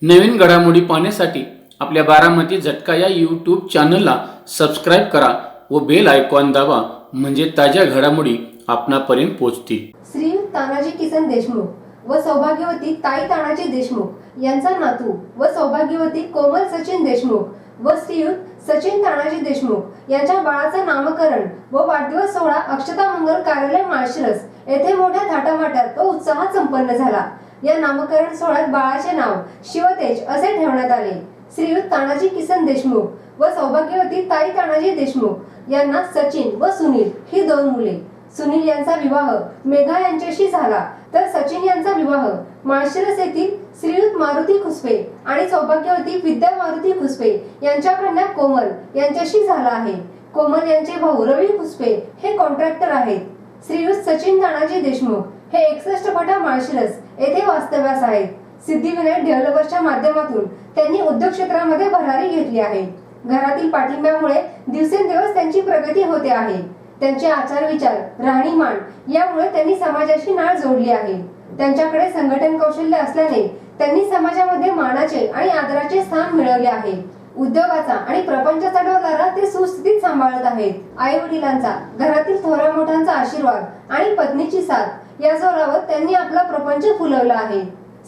नवीन घडामोडी पाहण्यासाठी आपल्या बारामती झटका या यूट्यूब चॅनलला सबस्क्राईब करा व बेल आयकॉन दाबा, म्हणजे ताज्या घडामोडी आपणापर्यंत पोहोचतील। श्रीयुत तानाजी किसन देशमुख व सौभाग्यवती ताई तानाजी देशमुख यांचा नातू व सौभाग्यवती कोमल सचिन देशमुख व श्रीयुत सचिन तानाजी देशमुख यांच्या बाळाचं नामकरण व वाढदिवस सोहळा अक्षता मंगल कार्यालय माळशिरस येथे मोठ्या थाटामाटात व उत्साहात संपन्न झाला। या नामकरण सोहळ्यात बाळाचे नाव शिवतेज असे ठेवण्यात आले। श्रीयुत तानाजी किसन देशमुख व सौभाग्यवती ताई तानाजी देशमुख यांना सचिन व सुनील ही दोन मुले। सुनील यांचा विवाह मेघा यांच्याशी झाला, तर सचिन यांचा विवाह माळशिरस येथील श्रीयुत मारुती खुसपे आणि सौभाग्यवती विद्या मारुती खुसपे यांच्या कन्या कोमल यांच्याशी झाला आहे। कोमल यांचे भाऊ रवी खुसपे हे कॉन्ट्रॅक्टर आहेत। श्रीयुत सचिन तानाजी देशमुख हे 61 फटा माळशिरस येथे वास्तव्यास आहेत। सिद्धिविनायक डेव्हलपर्सच्या माध्यमातून त्यांनी उद्योग क्षेत्रामध्ये भरारी घेतली आहे। घरातील पाठिंब्यामुळे दिवसेंदिवस त्यांची प्रगती होते आहे। त्यांचे आचार विचार, राहणीमान यामुळे त्यांनी समाजाशी नाळ जोडली आहे। त्यांच्याकडे संघटन कौशल्य असल्याने त्यांनी समाजामध्ये मानाचे आणि आदराचे स्थान मिळवले आहे। उद्योगाचा आणि प्रपंचाचा डोलारा ते सुस्थितीत सांभाळत आहेत। आई वडिलांचा, घरातील थोरा मोठ्यांचा आशीर्वाद आणि पत्नीची साथ या जोरावर त्यांनी आपला प्रपंच फुलवला आहे।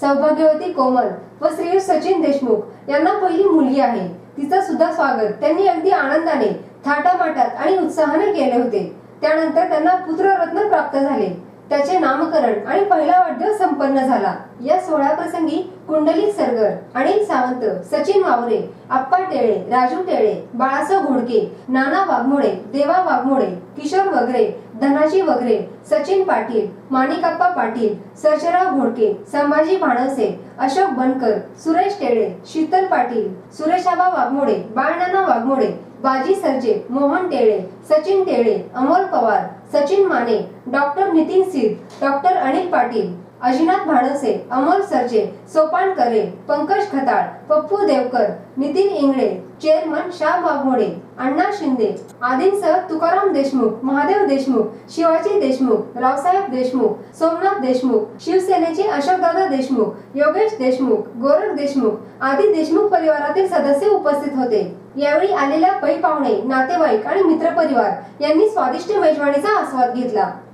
सौभाग्यवती कोमल व श्रीयुत सचिन देशमुख यांना पहिली मुलगी आहे। तिचं सुद्धा स्वागत त्यांनी अगदी आनंदाने, थाटामाटात आणि उत्साहाने केले होते। त्यानंतर त्यांना पुत्ररत्न प्राप्त झाले। त्याचे नामकरण आणि पहिला वाढदिवस संपन्न झाला। या सोहळ्याप्रसंगी कुंडलिक सरगर, अनिल सावंत, सचिन वावरे, आप्पा टेळे, राजू टेळे, बाळासाहेब घोडके, नाना वाघमोडे, देवा वाघमोडे, किशोर वगरे, धनाजी वगरे, सचिन पाटील, माणिकाप्पा पाटील, सर्जराव घोडके, संभाजी भाणवसे, अशोक बनकर, सुरेश टेळे, शीतल पाटील, सुरेशाबा वाघमोडे, बाळनाना वाघमोडे, बाजी सरजे, मोहन टेळे, सचिन टेळे, अमोल पवार, सचिन माने, डॉक्टर नितीन सिद्ध, डॉक्टर अनिल पाटील, अजिनाथ भाणवसे, अमोल सरजे, सोपान करे, पंकज खताळ, पप्पू देवकर, नितीन इंगळे, चेअरमन श्याम वाघमोडे, अण्णा शिंदे आदींसह तुकाराम देशमुख, महादेव देशमुख, शिवाजी देशमुख, रावसाहेब देशमुख, सोमनाथ देशमुख, शिवसेनेचे अशोकदादा देशमुख, योगेश देशमुख, गोरख देशमुख आदी देशमुख परिवारातील सदस्य उपस्थित होते। यावेळी आलेल्या पै पाहुणे, नातेवाईक आणि मित्रपरिवार यांनी स्वादिष्ट मेजवानीचा आस्वाद घेतला।